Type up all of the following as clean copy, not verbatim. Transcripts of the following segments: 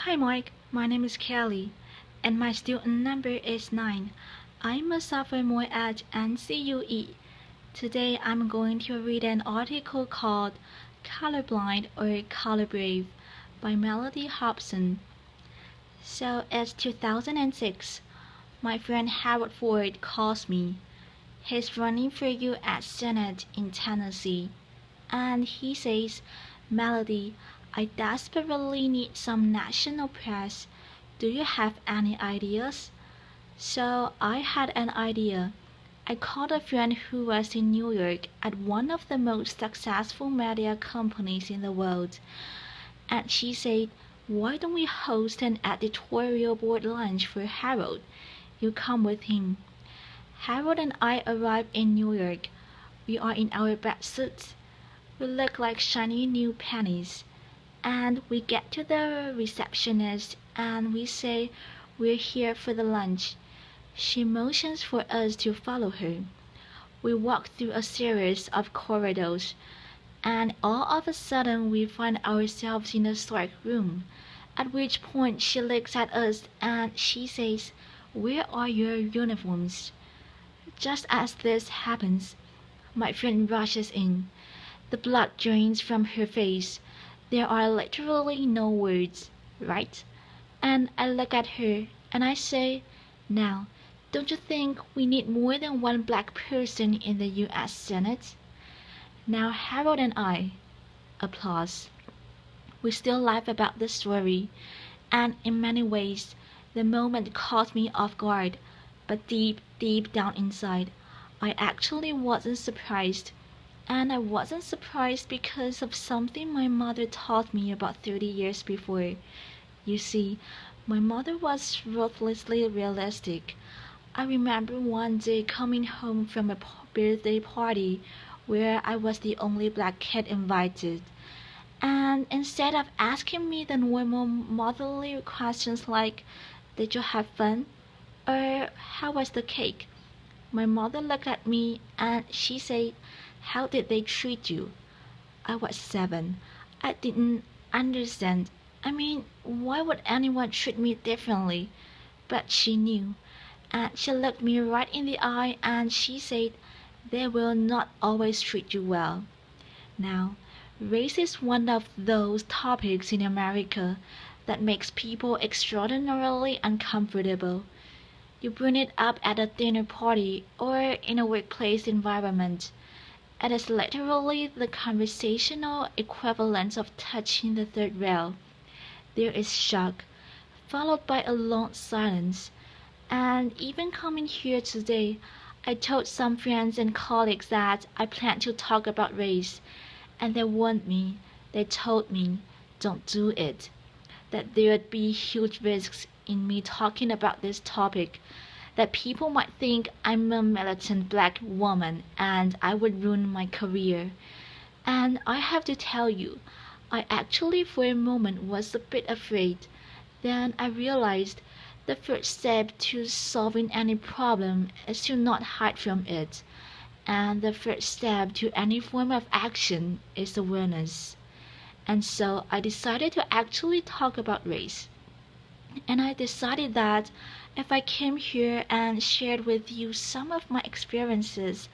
Hi Mike, my name is Kelly, and my student number is 9. I'm a sophomore at NCUE. Today I'm going to read an article called Colorblind or Color Brave by Mellody Hobson. So it's 2006. My friend Howard Ford calls me. He's running for U.S. Senate in Tennessee, and he says, Mellody, I desperately need some national press. Do you have any ideas? So I had an idea. I called a friend who was in New York at one of the most successful media companies in the world, and she said, why don't we host an editorial board lunch for Harold? You come with him. Harold and I arrived in New York. We are in our best suits. We look like shiny new pennies. And we get to the receptionist and we say we're here for the lunch. She motions for us to follow her. We walk through a series of corridors, and all of a sudden we find ourselves in a dark room, at which point she looks at us and she says, where are your uniforms? Just as this happens, my friend rushes in. The blood drains from her face. There are literally no words, right? And I look at her and I say, now, don't you think we need more than one black person in the U.S. Senate? Now Harold and I, applause. We still laugh about the story, and in many ways, the moment caught me off guard, but deep down inside, I actually wasn't surprised. And I wasn't surprised because of something my mother taught me about 30 years before. You see, my mother was ruthlessly realistic. I remember one day coming home from a birthday party where I was the only black kid invited. And instead of asking me the normal motherly questions like, did you have fun? Or how was the cake? My mother looked at me and she said, how did they treat you? I was 7. I didn't understand. I mean, why would anyone treat me differently? But she knew, and she looked me right in the eye and she said, they will not always treat you well. Now, race is one of those topics in America that makes people extraordinarily uncomfortable. You bring it up at a dinner party or in a workplace environment. It is literally the conversational equivalent of touching the third rail. There is shock, followed by a long silence, and even coming here today, I told some friends and colleagues that I plan to talk about race, and they warned me, they told me, don't do it, that there would be huge risks in me talking about this topic, that people might think I'm a militant black woman and I would ruin my career. And I have to tell you, I actually for a moment was a bit afraid. Then I realized the first step to solving any problem is to not hide from it. And the first step to any form of action is awareness. And so I decided to actually talk about race. And I decided that if I came here and shared with you some of my experiences,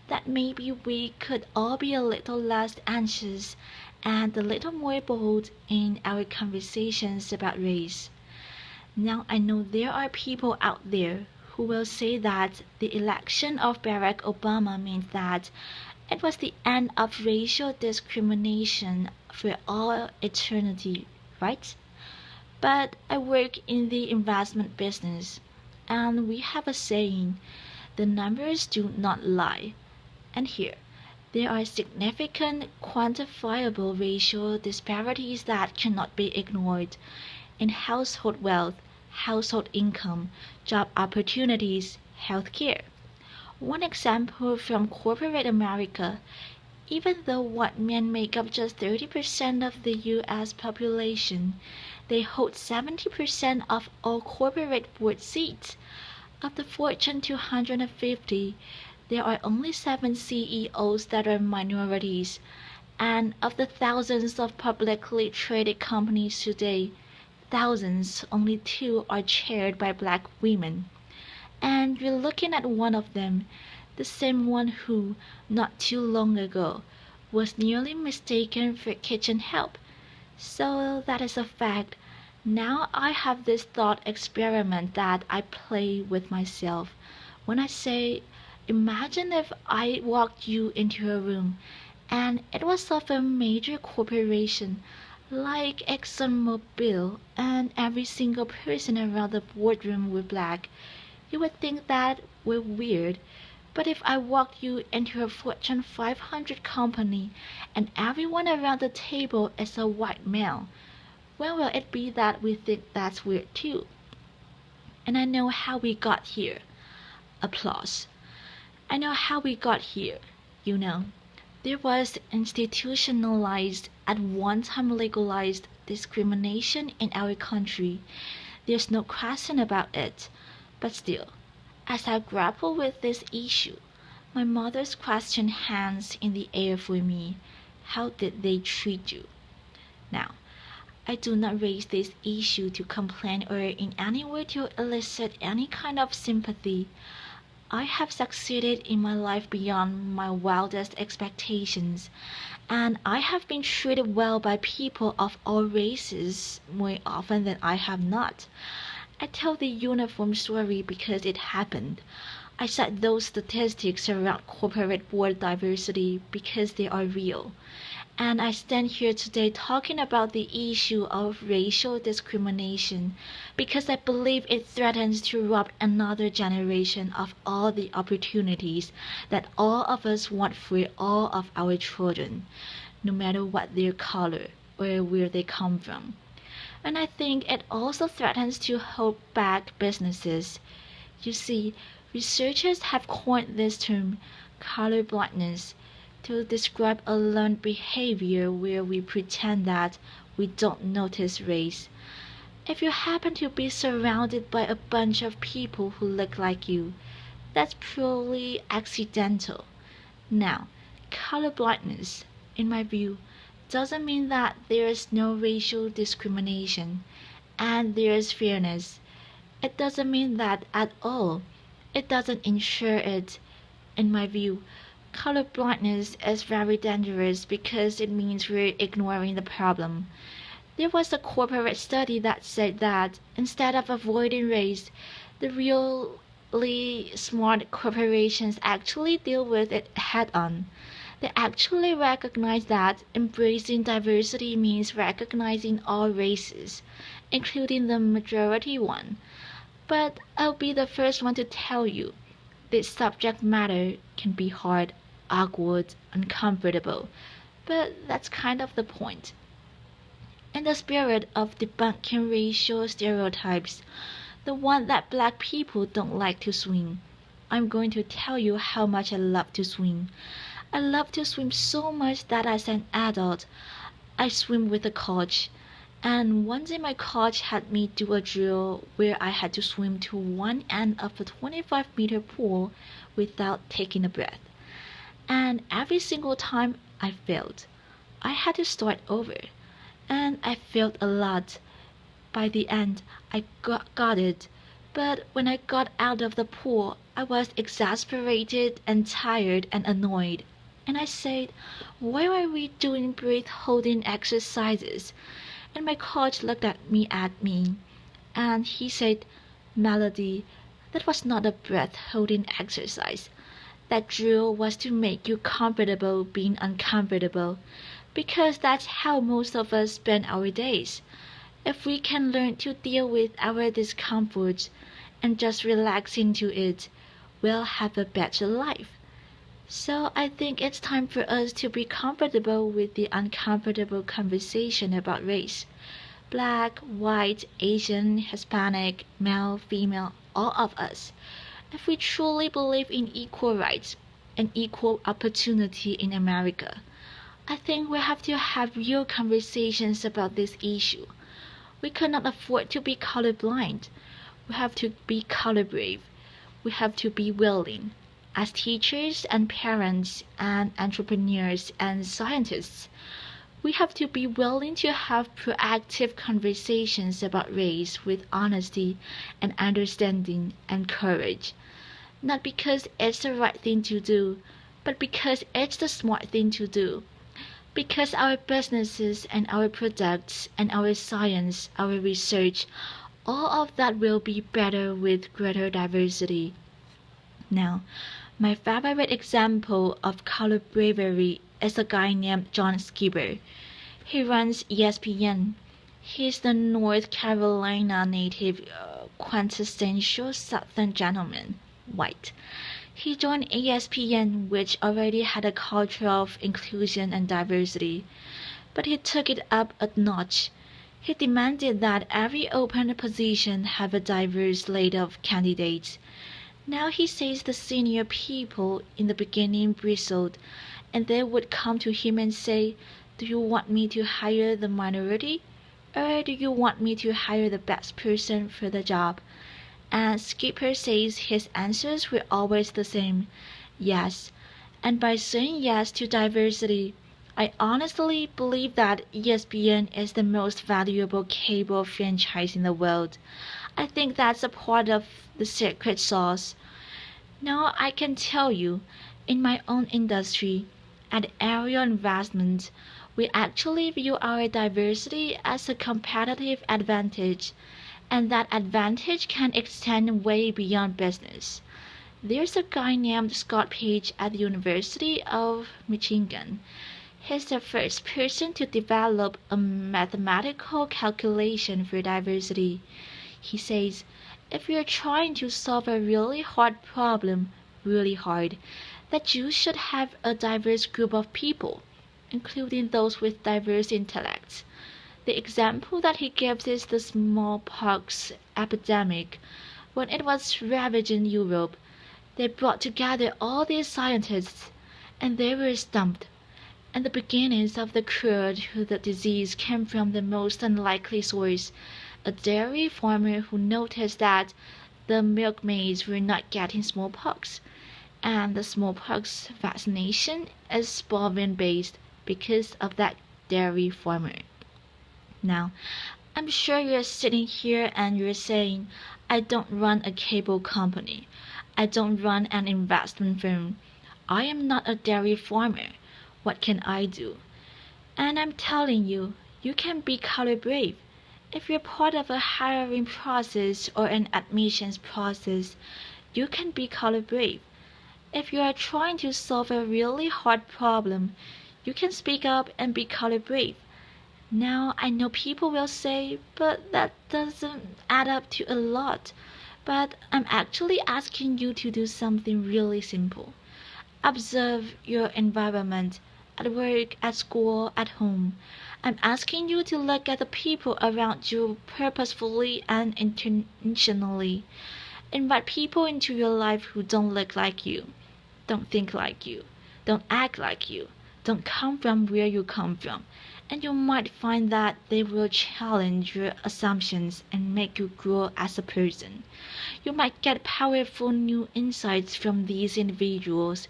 that maybe we could all be a little less anxious and a little more bold in our conversations about race. Now I know there are people out there who will say that the election of Barack Obama means that it was the end of racial discrimination for all eternity, right? But I work in the investment business, and we have a saying, the numbers do not lie. And here, there are significant quantifiable racial disparities that cannot be ignored in household wealth, household income, job opportunities, healthcare. One example from corporate America, even though white men make up just 30% of the US population, they hold 70% of all corporate board seats. Of the Fortune 250, there are only 7 CEOs that are minorities, and of the thousands of publicly traded companies today, thousands, only 2 are chaired by black women. And you're looking at one of them, the same one who, not too long ago, was nearly mistaken for kitchen help. So that is a fact. Now I have this thought experiment that I play with myself when I say, imagine if I walked you into a room and it was of a major corporation like ExxonMobil, and every single person around the boardroom were black. You would think that we're weird. But if I walked you into a Fortune 500 company and everyone around the table is a white male, when will it be that we think that's weird too? And I know how we got here. Applause. I know how we got here, you know. There was institutionalized, at one time legalized, discrimination in our country. There's no question about it. But still, as I grapple with this issue, my mother's question hangs in the air for me. How did they treat you? Now, I do not raise this issue to complain or in any way to elicit any kind of sympathy. I have succeeded in my life beyond my wildest expectations, and I have been treated well by people of all races more often than I have not. I tell the uniform story because it happened. I cite those statistics around corporate board diversity because they are real. And I stand here today talking about the issue of racial discrimination because I believe it threatens to rob another generation of all the opportunities that all of us want for all of our children, no matter what their color or where they come from. And I think it also threatens to hold back businesses. You see, researchers have coined this term, colorblindness, to describe a learned behavior where we pretend that we don't notice race. If you happen to be surrounded by a bunch of people who look like you, that's purely accidental. Now, colorblindness, in my view, doesn't mean that there is no racial discrimination and there is fairness. It doesn't mean that at all. It doesn't ensure it. In my view, colorblindness is very dangerous because it means we're ignoring the problem. There was a corporate study that said that instead of avoiding race, the really smart corporations actually deal with it head on. They actually recognize that embracing diversity means recognizing all races, including the majority one. But I'll be the first one to tell you, this subject matter can be hard, awkward, uncomfortable, but that's kind of the point. In the spirit of debunking racial stereotypes, the one that black people don't like to swim, I'm going to tell you how much I love to swim. I love to swim so much that as an adult, I swim with a coach. And one day my coach had me do a drill where I had to swim to one end of a 25-meter pool without taking a breath. And every single time I failed. I had to start over. And I failed a lot. By the end, I got it. But when I got out of the pool, I was exasperated and tired and annoyed. And I said, why are we doing breath-holding exercises? And my coach looked at me and he said, Mellody, that was not a breath-holding exercise. That drill was to make you comfortable being uncomfortable, because that's how most of us spend our days. If we can learn to deal with our discomfort and just relax into it, we'll have a better life. So I think it's time for us to be comfortable with the uncomfortable conversation about race. Black, white, Asian, Hispanic, male, female, all of us. If we truly believe in equal rights and equal opportunity in America, I think we have to have real conversations about this issue. We cannot afford to be colorblind. We have to be color brave. We have to be willing. As teachers and parents and entrepreneurs and scientists, We have to be willing to have proactive conversations about race with honesty and understanding and courage. Not because it's the right thing to do, but because it's the smart thing to do. Because our businesses and our products and our science, our research, all of that will be better with greater diversity. Now, my favorite example of color bravery is a guy named John Skipper. He runs ESPN. He's the North Carolina native, quintessential Southern gentleman, white. He joined ESPN, which already had a culture of inclusion and diversity, but he took it up a notch. He demanded that every open position have a diverse slate of candidates. Now he says the senior people in the beginning bristled, and they would come to him and say, "Do you want me to hire the minority? Or do you want me to hire the best person for the job?" And Skipper says his answers were always the same: yes. And by saying yes to diversity, I honestly believe that ESPN is the most valuable cable franchise in the world. I think that's a part of the secret sauce. Now I can tell you, in my own industry, at Aerial Investment, we actually view our diversity as a competitive advantage, and that advantage can extend way beyond business. There's a guy named Scott Page at the University of Michigan. He's the first person to develop a mathematical calculation for diversity. He says, if you're trying to solve a really hard problem, really hard, that you should have a diverse group of people, including those with diverse intellects. The example that he gives is the smallpox epidemic. When it was ravaging Europe, they brought together all these scientists, and they were stumped. And the beginnings of the cure to the disease came from the most unlikely source, a dairy farmer who noticed that the milkmaids were not getting smallpox, and the smallpox vaccination is bovine-based because of that dairy farmer. Now, I'm sure you're sitting here and you're saying, I don't run a cable company. I don't run an investment firm. I am not a dairy farmer. What can I do? And I'm telling you, you can be color brave. If you're part of a hiring process or an admissions process, you can be color brave. If you are trying to solve a really hard problem, you can speak up and be color brave. Now, I know people will say, but that doesn't add up to a lot. But I'm actually asking you to do something really simple. Observe your environment, at work, at school, at home. I'm asking you to look at the people around you purposefully and intentionally. Invite people into your life who don't look like you, don't think like you, don't act like you, don't come from where you come from. And you might find that they will challenge your assumptions and make you grow as a person. You might get powerful new insights from these individuals,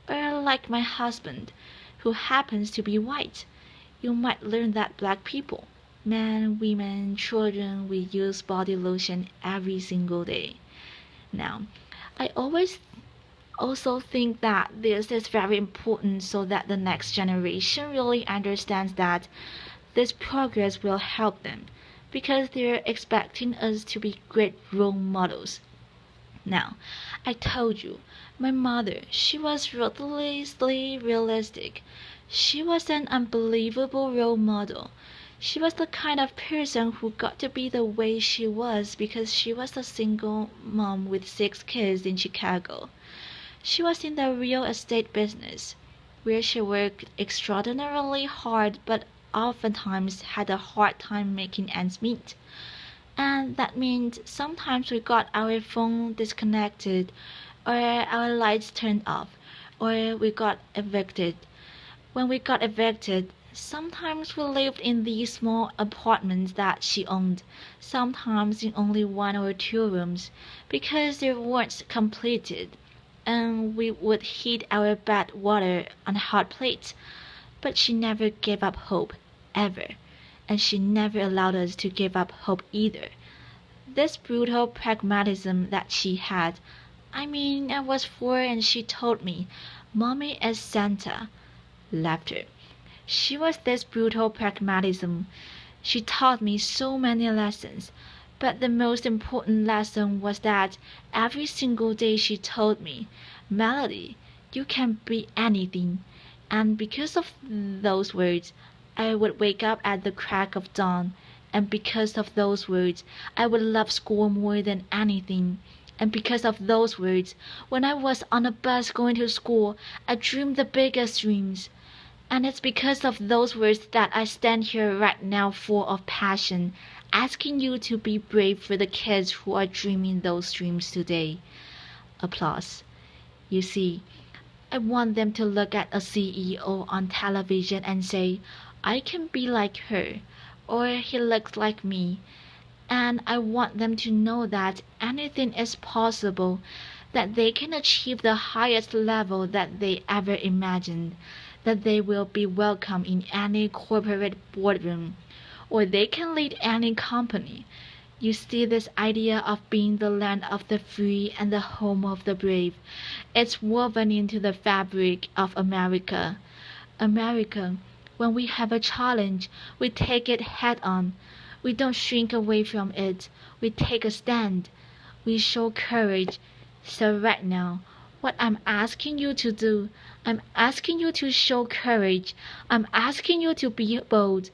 or like my husband, who happens to be white. You might learn that black people, men, women, children, we use body lotion every single day. Now, I always also think that this is very important so that the next generation really understands that this progress will help them because they're expecting us to be great role models. Now, I told you, my mother, she was ruthlessly realistic. She was an unbelievable role model. She was the kind of person who got to be the way she was because she was a single mom with 6 kids in Chicago. She was in the real estate business, where she worked extraordinarily hard but oftentimes had a hard time making ends meet. And that means sometimes we got our phone disconnected, or our lights turned off, or we got evicted. When we got evicted, sometimes we lived in these small apartments that she owned, sometimes in only 1 or 2 rooms, because they weren't completed, and we would heat our bad water on hot plates. But she never gave up hope, ever, and she never allowed us to give up hope either. This brutal pragmatism that she had, I mean, I was 4 and she told me, "Mommy is Santa." Laughter. She was this brutal pragmatism. She taught me so many lessons, but the most important lesson was that every single day she told me, "Mellody, you can be anything." And because of those words, I would wake up at the crack of dawn. And because of those words, I would love school more than anything. And because of those words, when I was on a bus going to school, I dreamed the biggest dreams. And it's because of those words that I stand here right now full of passion, asking you to be brave for the kids who are dreaming those dreams today. Applause. You see, I want them to look at a CEO on television and say, "I can be like her," or "he looks like me." And I want them to know that anything is possible, that they can achieve the highest level that they ever imagined, that they will be welcome in any corporate boardroom, or they can lead any company. You see, this idea of being the land of the free and the home of the brave, it's woven into the fabric of America. America, when we have a challenge, we take it head on. We don't shrink away from it. We take a stand. We show courage. So right now, what I'm asking you to do, I'm asking you to show courage. I'm asking you to be bold.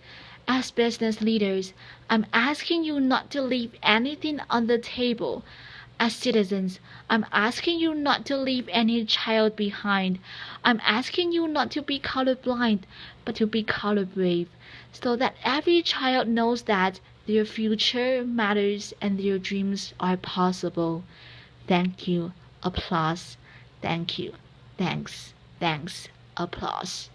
As business leaders, I'm asking you not to leave anything on the table. As citizens, I'm asking you not to leave any child behind. I'm asking you not to be colorblind, but to be color brave, so that every child knows that their future matters and their dreams are possible. Thank you. Applause. Thank you. Thanks. Applause.